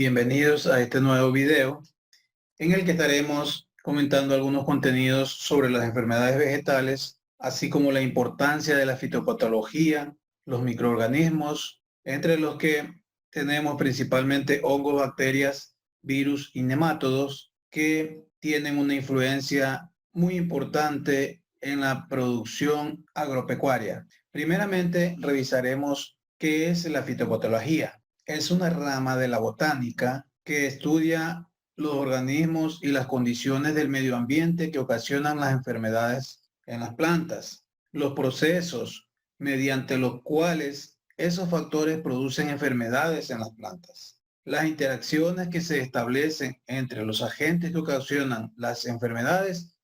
Bienvenidos a este nuevo video en el que estaremos comentando algunos contenidos sobre las enfermedades vegetales, así como la importancia de la fitopatología, los microorganismos, entre los que tenemos principalmente hongos, bacterias, virus y nemátodos que tienen una influencia muy importante en la producción agropecuaria. Primeramente, revisaremos qué es la fitopatología. Es una rama de la botánica que estudia los organismos y las condiciones del medio ambiente que ocasionan las enfermedades en las plantas, los procesos mediante los cuales esos factores producen enfermedades en las plantas, las interacciones que se establecen entre los agentes que ocasionan las enfermedades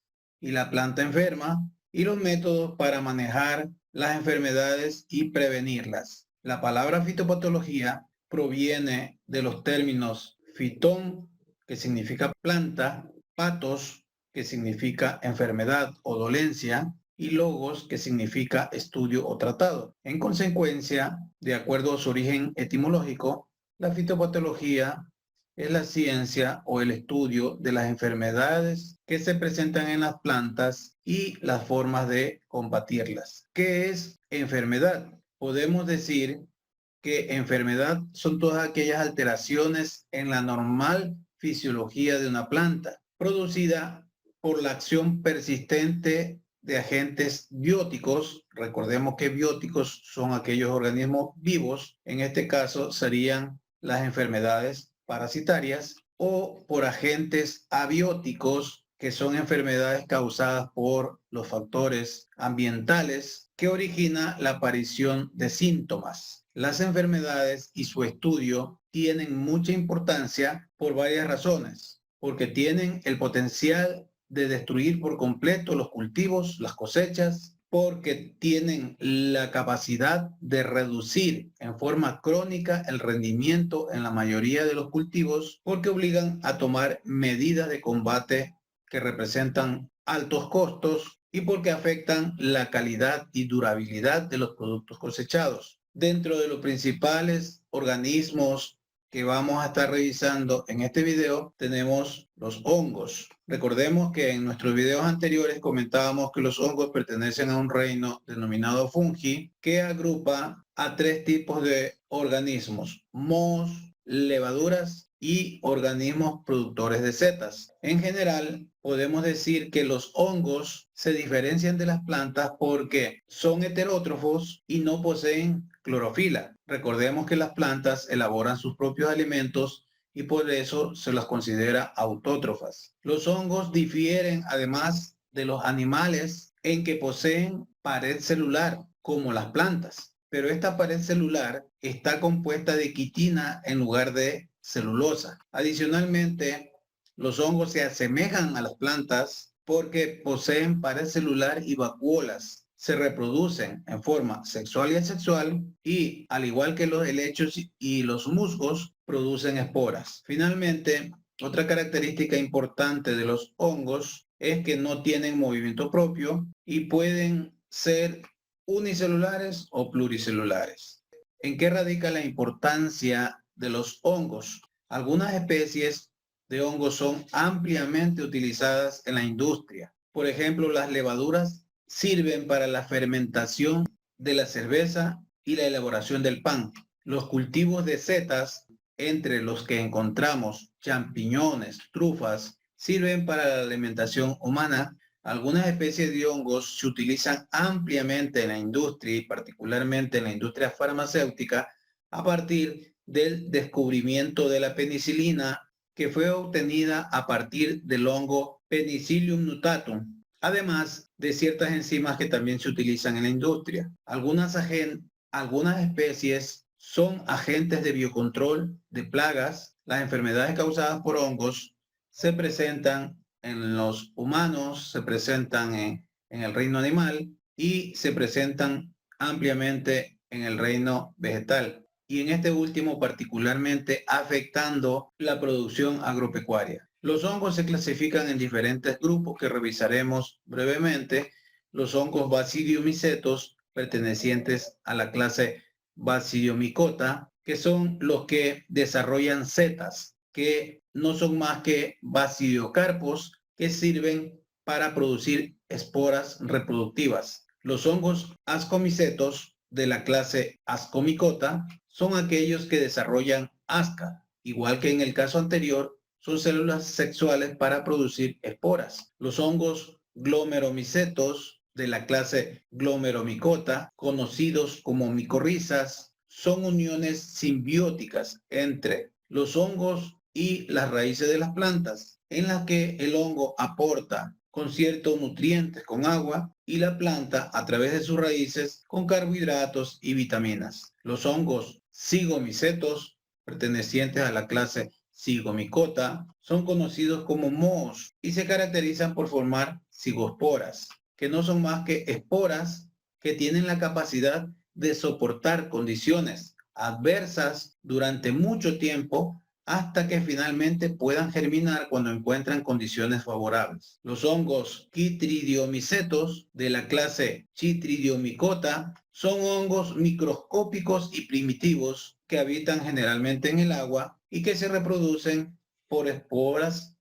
y la planta enferma, y los métodos para manejar las enfermedades y prevenirlas. La palabra fitopatología proviene de los términos fitón, que significa planta, patos, que significa enfermedad o dolencia, y logos, que significa estudio o tratado. En consecuencia, de acuerdo a su origen etimológico, la fitopatología es la ciencia o el estudio de las enfermedades que se presentan en las plantas y las formas de combatirlas. ¿Qué es enfermedad? Podemos decir que enfermedad son todas aquellas alteraciones en la normal fisiología de una planta, producida por la acción persistente de agentes bióticos. Recordemos que bióticos son aquellos organismos vivos, en este caso serían las enfermedades parasitarias, o por agentes abióticos, que son enfermedades causadas por los factores ambientales que origina la aparición de síntomas. Las enfermedades y su estudio tienen mucha importancia por varias razones, porque tienen el potencial de destruir por completo los cultivos, las cosechas, porque tienen la capacidad de reducir en forma crónica el rendimiento en la mayoría de los cultivos, porque obligan a tomar medidas de combate que representan altos costos y porque afectan la calidad y durabilidad de los productos cosechados. Dentro de los principales organismos que vamos a estar revisando en este video tenemos los hongos. Recordemos que en nuestros videos anteriores comentábamos que los hongos pertenecen a un reino denominado fungi, que agrupa a tres tipos de organismos: mohos, levaduras y organismos productores de setas. En general, podemos decir que los hongos se diferencian de las plantas porque son heterótrofos y no poseen clorofila. Recordemos que las plantas elaboran sus propios alimentos y por eso se las considera autótrofas. Los hongos difieren además de los animales en que poseen pared celular, como las plantas, pero esta pared celular está compuesta de quitina en lugar de celulosa. Adicionalmente, los hongos se asemejan a las plantas porque poseen pared celular y vacuolas. Se reproducen en forma sexual y asexual y, al igual que los helechos y los musgos, producen esporas. Finalmente, otra característica importante de los hongos es que no tienen movimiento propio y pueden ser unicelulares o pluricelulares. ¿En qué radica la importancia de los hongos? Algunas especies de hongos son ampliamente utilizadas en la industria. Por ejemplo, las levaduras sirven para la fermentación de la cerveza y la elaboración del pan. Los cultivos de setas, entre los que encontramos champiñones, trufas, sirven para la alimentación humana. Algunas especies de hongos se utilizan ampliamente en la industria y particularmente en la industria farmacéutica a partir del descubrimiento de la penicilina, que fue obtenida a partir del hongo Penicillium nutatum, además de ciertas enzimas que también se utilizan en la industria. Algunas especies son agentes de biocontrol de plagas. Las enfermedades causadas por hongos se presentan en los humanos, se presentan en el reino animal y se presentan ampliamente en el reino vegetal, y en este último particularmente afectando la producción agropecuaria. Los hongos se clasifican en diferentes grupos que revisaremos brevemente. Los hongos Basidiomycetos, pertenecientes a la clase Basidiomycota, que son los que desarrollan setas, que no son más que basidiocarpos que sirven para producir esporas reproductivas. Los hongos ascomicetos de la clase Ascomycota son aquellos que desarrollan asca, igual que en el caso anterior, son células sexuales para producir esporas. Los hongos glomeromicetos de la clase Glomeromycota, conocidos como micorrizas, son uniones simbióticas entre los hongos y las raíces de las plantas, en las que el hongo aporta con ciertos nutrientes con agua y la planta a través de sus raíces con carbohidratos y vitaminas. Los hongos zigomicetos, pertenecientes a la clase Zygomicota, son conocidos como mohos y se caracterizan por formar zigosporas, que no son más que esporas que tienen la capacidad de soportar condiciones adversas durante mucho tiempo hasta que finalmente puedan germinar cuando encuentran condiciones favorables. Los hongos Chytridiomycetos de la clase Chytridiomycota son hongos microscópicos y primitivos que habitan generalmente en el agua y que se reproducen por esporas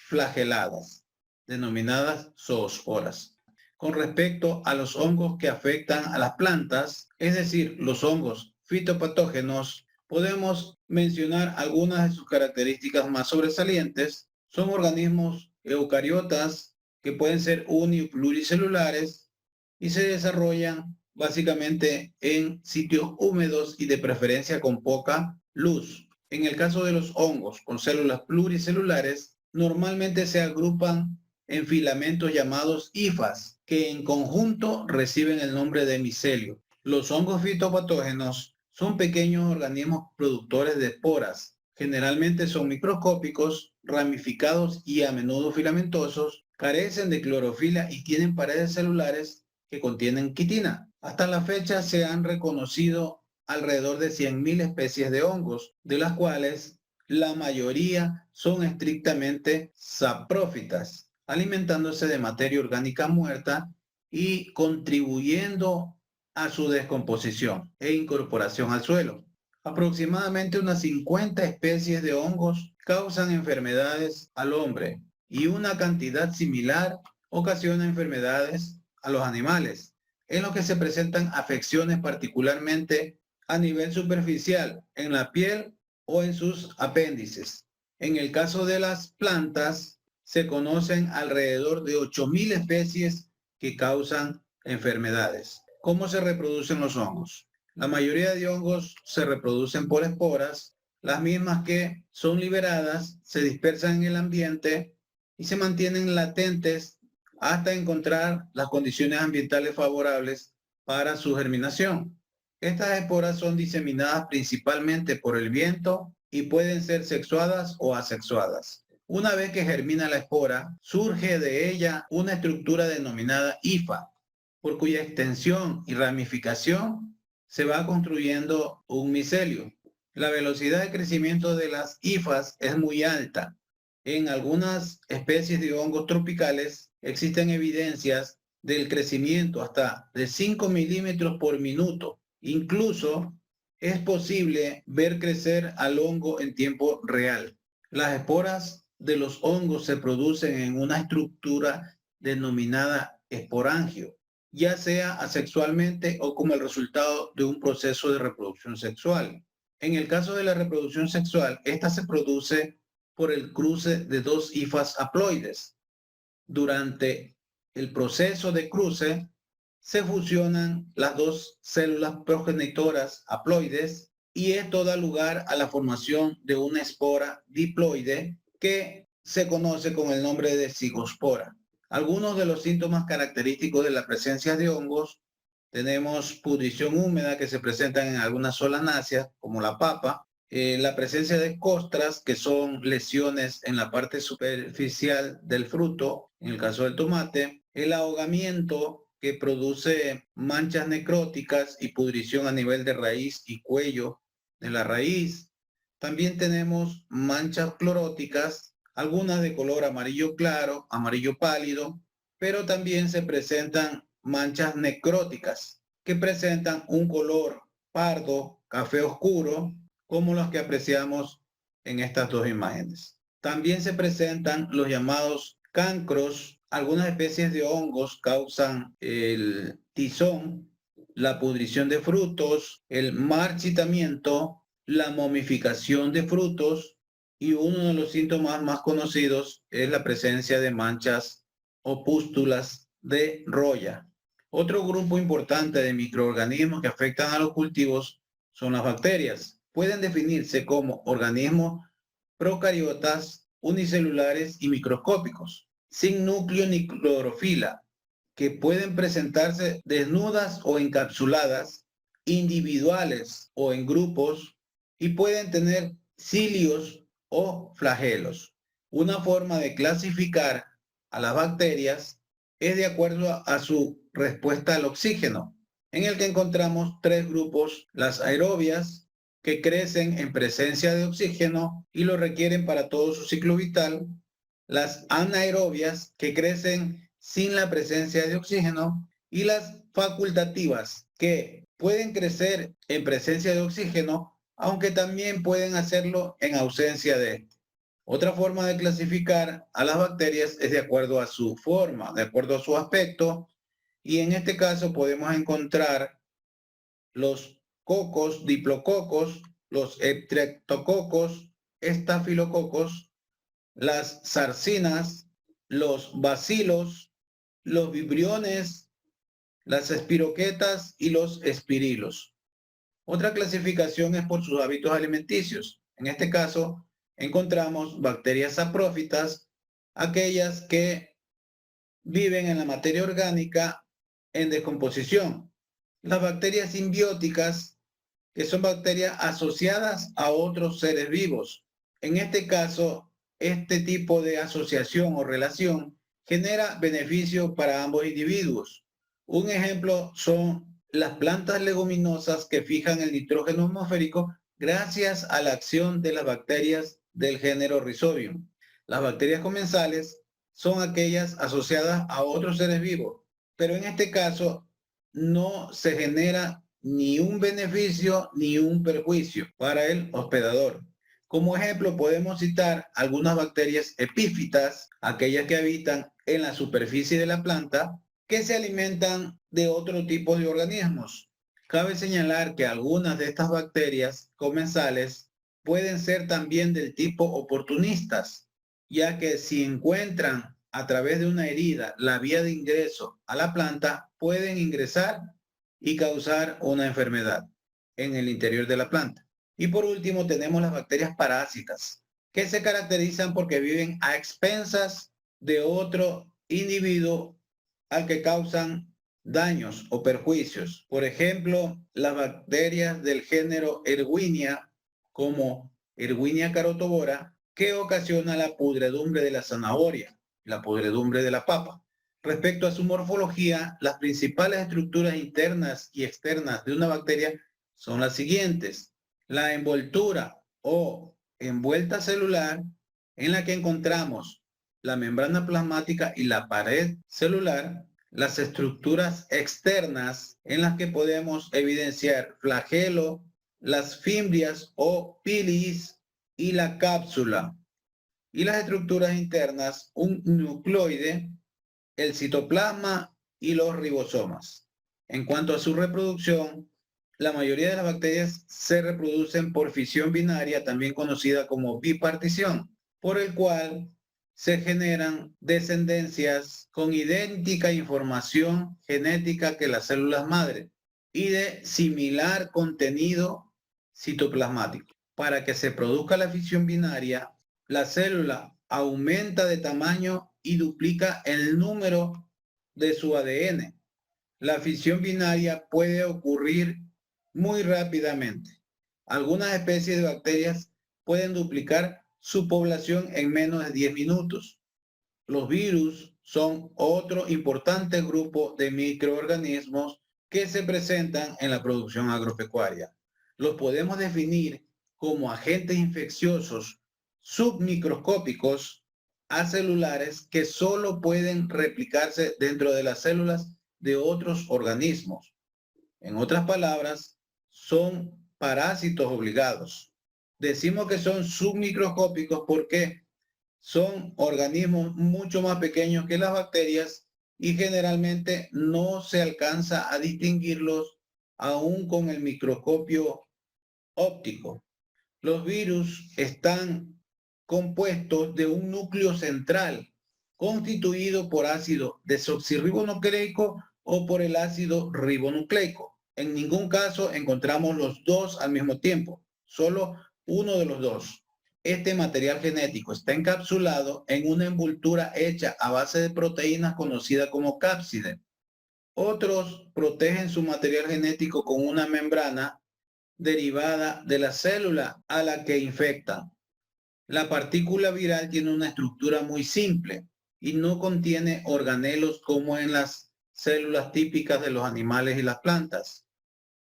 flageladas, denominadas zoosporas. Con respecto a los hongos que afectan a las plantas, es decir, los hongos fitopatógenos, podemos mencionar algunas de sus características más sobresalientes. Son organismos eucariotas que pueden ser uni- y pluricelulares y se desarrollan básicamente en sitios húmedos y de preferencia con poca luz. En el caso de los hongos con células pluricelulares, normalmente se agrupan en filamentos llamados hifas, que en conjunto reciben el nombre de micelio. Los hongos fitopatógenos son pequeños organismos productores de esporas. Generalmente son microscópicos, ramificados y a menudo filamentosos, carecen de clorofila y tienen paredes celulares que contienen quitina. Hasta la fecha se han reconocido alrededor de 100.000 especies de hongos, de las cuales la mayoría son estrictamente saprófitas, alimentándose de materia orgánica muerta y contribuyendo a su descomposición e incorporación al suelo. Aproximadamente unas 50 especies de hongos causan enfermedades al hombre y una cantidad similar ocasiona enfermedades a los animales, en los que se presentan afecciones particularmente a nivel superficial, en la piel o en sus apéndices. En el caso de las plantas, se conocen alrededor de 8.000 especies que causan enfermedades. ¿Cómo se reproducen los hongos? La mayoría de hongos se reproducen por esporas, las mismas que son liberadas, se dispersan en el ambiente y se mantienen latentes hasta encontrar las condiciones ambientales favorables para su germinación. Estas esporas son diseminadas principalmente por el viento y pueden ser sexuadas o asexuadas. Una vez que germina la espora, surge de ella una estructura denominada hifa, por cuya extensión y ramificación se va construyendo un micelio. La velocidad de crecimiento de las hifas es muy alta. En algunas especies de hongos tropicales existen evidencias del crecimiento hasta de 5 milímetros por minuto. Incluso es posible ver crecer al hongo en tiempo real. Las esporas de los hongos se producen en una estructura denominada esporangio, ya sea asexualmente o como el resultado de un proceso de reproducción sexual. En el caso de la reproducción sexual, esta se produce por el cruce de dos hifas haploides. Durante el proceso de cruce, se fusionan las dos células progenitoras haploides y esto da lugar a la formación de una espora diploide que se conoce con el nombre de cigospora. Algunos de los síntomas característicos de la presencia de hongos: tenemos pudrición húmeda que se presentan en algunas solanáceas, como la papa, la presencia de costras, que son lesiones en la parte superficial del fruto, en el caso del tomate, el ahogamiento, que produce manchas necróticas y pudrición a nivel de raíz y cuello de la raíz. También tenemos manchas cloróticas, algunas de color amarillo claro, amarillo pálido, pero también se presentan manchas necróticas que presentan un color pardo, café oscuro como los que apreciamos en estas dos imágenes. También se presentan los llamados cancros. Algunas especies de hongos causan el tizón, la pudrición de frutos, el marchitamiento, la momificación de frutos, y uno de los síntomas más conocidos es la presencia de manchas o pústulas de roya. Otro grupo importante de microorganismos que afectan a los cultivos son las bacterias. Pueden definirse como organismos procariotas, unicelulares y microscópicos, sin núcleo ni clorofila, que pueden presentarse desnudas o encapsuladas, individuales o en grupos, y pueden tener cilios o flagelos. Una forma de clasificar a las bacterias es de acuerdo a su respuesta al oxígeno, en el que encontramos tres grupos: las aerobias, que crecen en presencia de oxígeno y lo requieren para todo su ciclo vital; las anaerobias, que crecen sin la presencia de oxígeno; y las facultativas, que pueden crecer en presencia de oxígeno, aunque también pueden hacerlo en ausencia de este. Otra forma de clasificar a las bacterias es de acuerdo a su forma, de acuerdo a su aspecto, y en este caso podemos encontrar los cocos, diplococos, los streptococos, estafilococos, las sarcinas, los bacilos, los vibriones, las espiroquetas y los espirilos. Otra clasificación es por sus hábitos alimenticios. En este caso, encontramos bacterias saprófitas, aquellas que viven en la materia orgánica en descomposición; las bacterias simbióticas, que son bacterias asociadas a otros seres vivos. En este caso, este tipo de asociación o relación genera beneficio para ambos individuos. Un ejemplo son las plantas leguminosas, que fijan el nitrógeno atmosférico gracias a la acción de las bacterias del género Rhizobium. Las bacterias comensales son aquellas asociadas a otros seres vivos, pero en este caso no se genera ni un beneficio ni un perjuicio para el hospedador. Como ejemplo, podemos citar algunas bacterias epífitas, aquellas que habitan en la superficie de la planta, que se alimentan de otro tipo de organismos. Cabe señalar que algunas de estas bacterias comensales pueden ser también del tipo oportunistas, ya que si encuentran a través de una herida la vía de ingreso a la planta, pueden ingresar y causar una enfermedad en el interior de la planta. Y por último tenemos las bacterias parásitas, que se caracterizan porque viven a expensas de otro individuo al que causan daños o perjuicios. Por ejemplo, las bacterias del género Erwinia, como Erwinia carotobora, que ocasiona la pudredumbre de la zanahoria, la pudredumbre de la papa. Respecto a su morfología, las principales estructuras internas y externas de una bacteria son las siguientes: la envoltura o envuelta celular, en la que encontramos la membrana plasmática y la pared celular; las estructuras externas, en las que podemos evidenciar flagelo, las fimbrias o pilis y la cápsula; y las estructuras internas, un nucleoide, el citoplasma y los ribosomas. En cuanto a su reproducción, la mayoría de las bacterias se reproducen por fisión binaria, también conocida como bipartición, por el cual se generan descendencias con idéntica información genética que las células madre y de similar contenido citoplasmático. Para que se produzca la fisión binaria, la célula aumenta de tamaño y duplica el número de su ADN. La fisión binaria puede ocurrir muy rápidamente. Algunas especies de bacterias pueden duplicar su población en menos de 10 minutos. Los virus son otro importante grupo de microorganismos que se presentan en la producción agropecuaria. Los podemos definir como agentes infecciosos submicroscópicos acelulares que solo pueden replicarse dentro de las células de otros organismos. En otras palabras, son parásitos obligados. Decimos que son submicroscópicos porque son organismos mucho más pequeños que las bacterias y generalmente no se alcanza a distinguirlos aún con el microscopio óptico. Los virus están compuestos de un núcleo central constituido por ácido desoxirribonucleico o por el ácido ribonucleico. En ningún caso encontramos los dos al mismo tiempo, solo uno de los dos. Este material genético está encapsulado en una envoltura hecha a base de proteínas conocida como cápside. Otros protegen su material genético con una membrana derivada de la célula a la que infectan. La partícula viral tiene una estructura muy simple y no contiene organelos como en las células típicas de los animales y las plantas.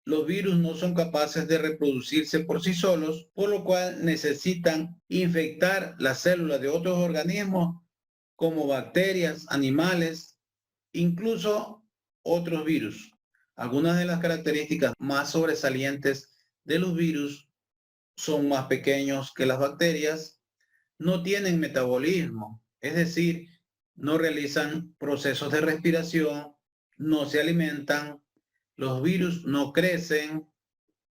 Los virus no son capaces de reproducirse por sí solos, por lo cual necesitan infectar las células de otros organismos como bacterias, animales, incluso otros virus. Algunas de las características más sobresalientes de los virus son más pequeños que las bacterias, no tienen metabolismo, es decir, no realizan procesos de respiración, no se alimentan, los virus no crecen,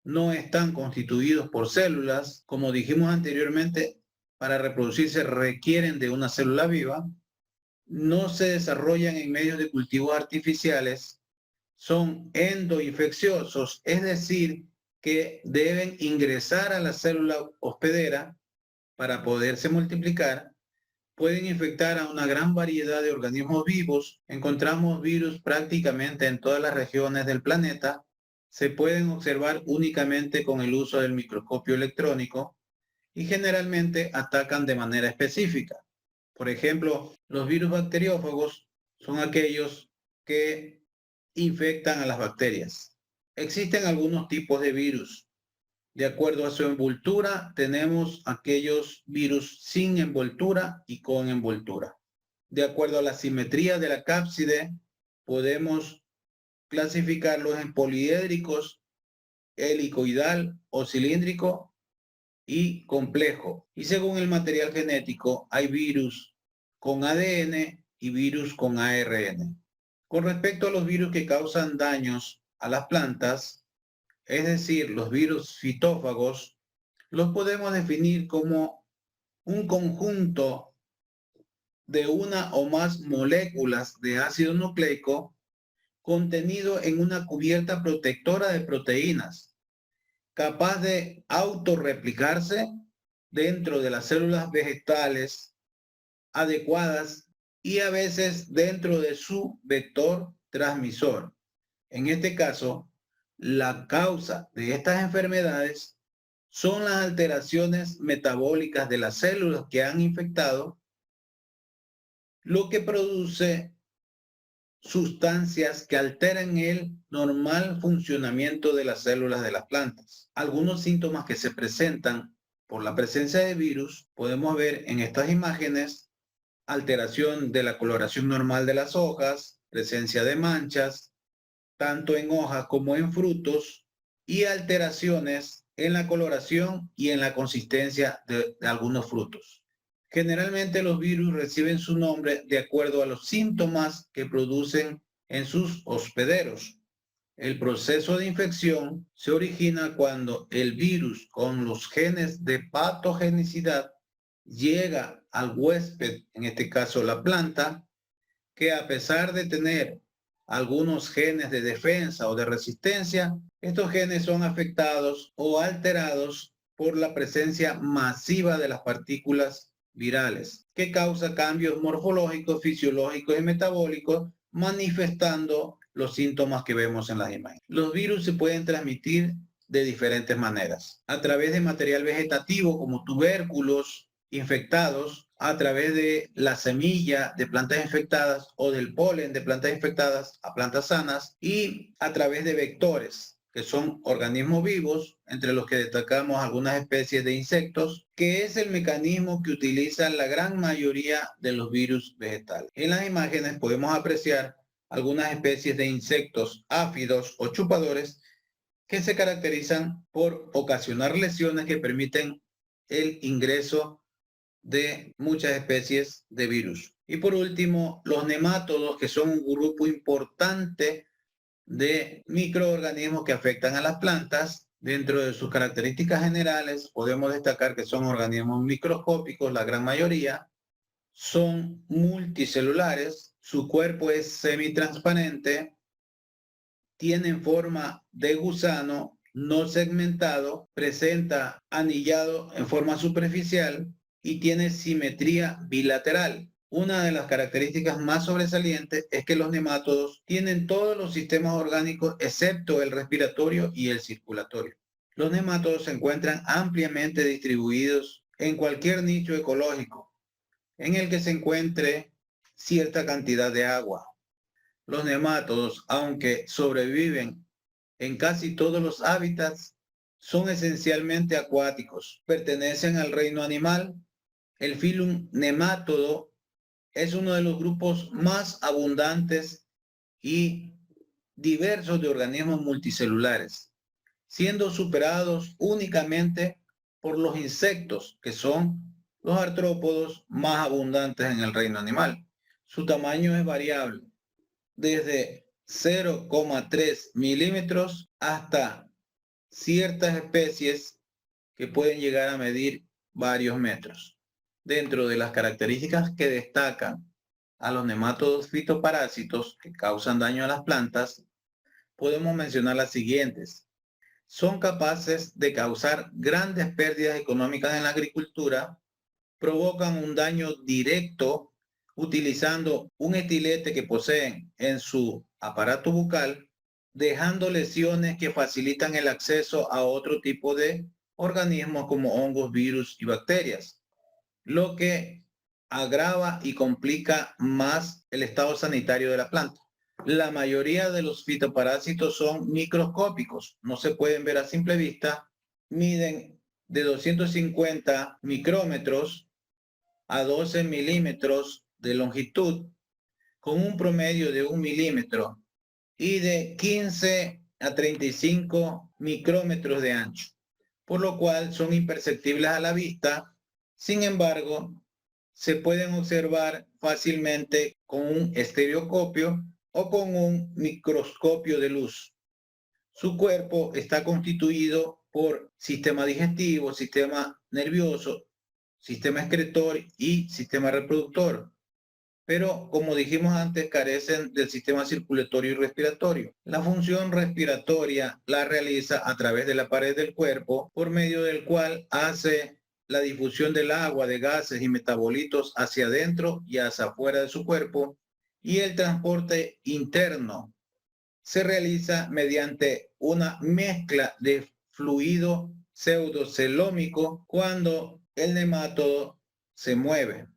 no están constituidos por células. Como dijimos anteriormente, para reproducirse requieren de una célula viva, no se desarrollan en medios de cultivos artificiales, son endoinfecciosos, es decir, que deben ingresar a la célula hospedera para poderse multiplicar, pueden infectar a una gran variedad de organismos vivos. Encontramos virus prácticamente en todas las regiones del planeta. Se pueden observar únicamente con el uso del microscopio electrónico y generalmente atacan de manera específica. Por ejemplo, los virus bacteriófagos son aquellos que infectan a las bacterias. Existen algunos tipos de virus. De acuerdo a su envoltura, tenemos aquellos virus sin envoltura y con envoltura. De acuerdo a la simetría de la cápside, podemos clasificarlos en poliédricos, helicoidal o cilíndrico y complejo. Y según el material genético, hay virus con ADN y virus con ARN. Con respecto a los virus que causan daños a las plantas, es decir, los virus fitófagos, los podemos definir como un conjunto de una o más moléculas de ácido nucleico contenido en una cubierta protectora de proteínas, capaz de autorreplicarse dentro de las células vegetales adecuadas y a veces dentro de su vector transmisor. En este caso, la causa de estas enfermedades son las alteraciones metabólicas de las células que han infectado, lo que produce sustancias que alteran el normal funcionamiento de las células de las plantas. Algunos síntomas que se presentan por la presencia de virus podemos ver en estas imágenes: alteración de la coloración normal de las hojas, presencia de manchas, tanto en hojas como en frutos, y alteraciones en la coloración y en la consistencia de algunos frutos. Generalmente los virus reciben su nombre de acuerdo a los síntomas que producen en sus hospederos. El proceso de infección se origina cuando el virus con los genes de patogenicidad llega al huésped, en este caso la planta, que a pesar de tener algunos genes de defensa o de resistencia, estos genes son afectados o alterados por la presencia masiva de las partículas virales, que causa cambios morfológicos, fisiológicos y metabólicos, manifestando los síntomas que vemos en las imágenes. Los virus se pueden transmitir de diferentes maneras: a través de material vegetativo como tubérculos infectados, a través de la semilla de plantas infectadas o del polen de plantas infectadas a plantas sanas, y a través de vectores, que son organismos vivos, entre los que destacamos algunas especies de insectos, que es el mecanismo que utilizan la gran mayoría de los virus vegetales. En las imágenes podemos apreciar algunas especies de insectos áfidos o chupadores que se caracterizan por ocasionar lesiones que permiten el ingreso de muchas especies de virus. Y por último, los nemátodos, que son un grupo importante de microorganismos que afectan a las plantas. Dentro de sus características generales, podemos destacar que son organismos microscópicos, la gran mayoría, son multicelulares, su cuerpo es semitransparente, tienen forma de gusano, no segmentado, presenta anillado en forma superficial y tiene simetría bilateral. Una de las características más sobresalientes es que los nemátodos tienen todos los sistemas orgánicos excepto el respiratorio y el circulatorio. Los nemátodos se encuentran ampliamente distribuidos en cualquier nicho ecológico en el que se encuentre cierta cantidad de agua. Los nemátodos, aunque sobreviven en casi todos los hábitats, son esencialmente acuáticos. Pertenecen al reino animal. El filum nemátodo es uno de los grupos más abundantes y diversos de organismos multicelulares, siendo superados únicamente por los insectos, que son los artrópodos más abundantes en el reino animal. Su tamaño es variable, desde 0,3 milímetros hasta ciertas especies que pueden llegar a medir varios metros. Dentro de las características que destacan a los nemátodos fitoparásitos que causan daño a las plantas, podemos mencionar las siguientes. Son capaces de causar grandes pérdidas económicas en la agricultura, provocan un daño directo utilizando un estilete que poseen en su aparato bucal, dejando lesiones que facilitan el acceso a otro tipo de organismos como hongos, virus y bacterias, lo que agrava y complica más el estado sanitario de la planta. La mayoría de los fitoparásitos son microscópicos, no se pueden ver a simple vista, miden de 250 micrómetros a 12 milímetros de longitud, con un promedio de 1 milímetro y de 15 a 35 micrómetros de ancho, por lo cual son imperceptibles a la vista. Sin embargo, se pueden observar fácilmente con un estereoscopio o con un microscopio de luz. Su cuerpo está constituido por sistema digestivo, sistema nervioso, sistema excretor y sistema reproductor. Pero, como dijimos antes, carecen del sistema circulatorio y respiratorio. La función respiratoria la realiza a través de la pared del cuerpo, por medio del cual hace la difusión del agua, de gases y metabolitos hacia adentro y hacia afuera de su cuerpo, y el transporte interno se realiza mediante una mezcla de fluido pseudocelómico cuando el nemátodo se mueve.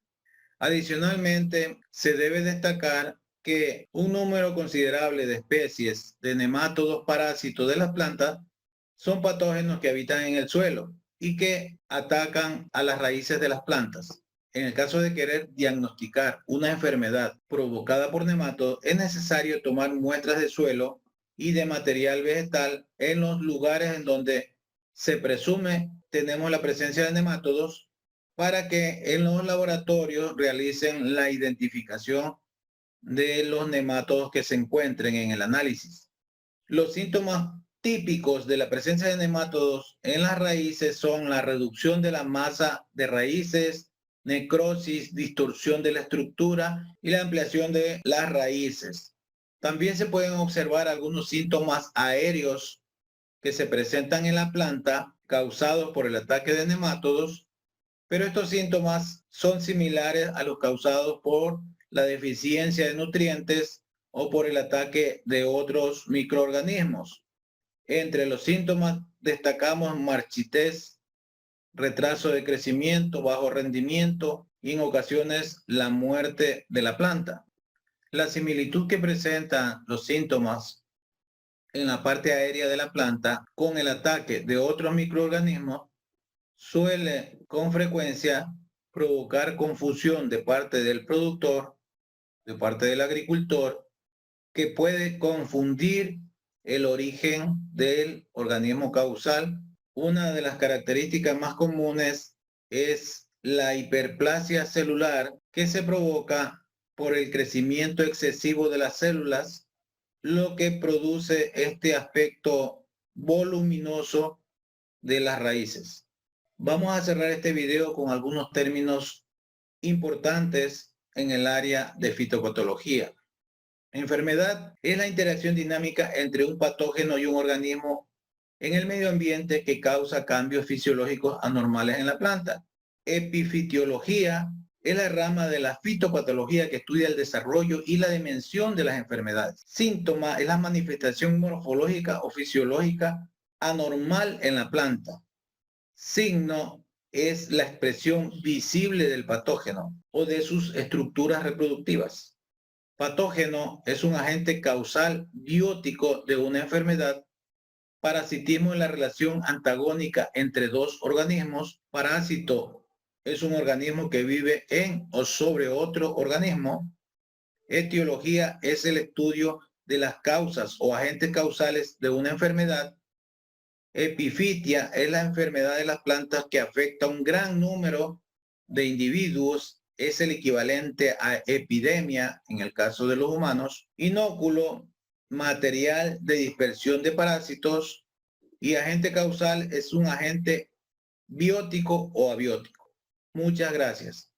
Adicionalmente, se debe destacar que un número considerable de especies de nemátodos parásitos de las plantas son patógenos que habitan en el suelo y que atacan a las raíces de las plantas. En el caso de querer diagnosticar una enfermedad provocada por nemátodos, es necesario tomar muestras de suelo y de material vegetal en los lugares en donde se presume tenemos la presencia de nemátodos, para que en los laboratorios realicen la identificación de los nemátodos que se encuentren en el análisis. Los síntomas típicos de la presencia de nemátodos en las raíces son la reducción de la masa de raíces, necrosis, distorsión de la estructura y la ampliación de las raíces. También se pueden observar algunos síntomas aéreos que se presentan en la planta causados por el ataque de nemátodos, pero estos síntomas son similares a los causados por la deficiencia de nutrientes o por el ataque de otros microorganismos. Entre los síntomas destacamos marchitez, retraso de crecimiento, bajo rendimiento y en ocasiones la muerte de la planta. La similitud que presentan los síntomas en la parte aérea de la planta con el ataque de otros microorganismos suele con frecuencia provocar confusión de parte del productor, de parte del agricultor, que puede confundir el origen del organismo causal. Una de las características más comunes es la hiperplasia celular que se provoca por el crecimiento excesivo de las células, lo que produce este aspecto voluminoso de las raíces. Vamos a cerrar este video con algunos términos importantes en el área de fitopatología. Enfermedad es la interacción dinámica entre un patógeno y un organismo en el medio ambiente que causa cambios fisiológicos anormales en la planta. Epifisiología es la rama de la fitopatología que estudia el desarrollo y la dimensión de las enfermedades. Síntoma es la manifestación morfológica o fisiológica anormal en la planta. Signo es la expresión visible del patógeno o de sus estructuras reproductivas. Patógeno es un agente causal biótico de una enfermedad. Parasitismo es la relación antagónica entre dos organismos. Parásito es un organismo que vive en o sobre otro organismo. Etiología es el estudio de las causas o agentes causales de una enfermedad. Epifitia es la enfermedad de las plantas que afecta a un gran número de individuos. Es el equivalente a epidemia en el caso de los humanos. Inóculo, material de dispersión de parásitos. Y agente causal es un agente biótico o abiótico. Muchas gracias.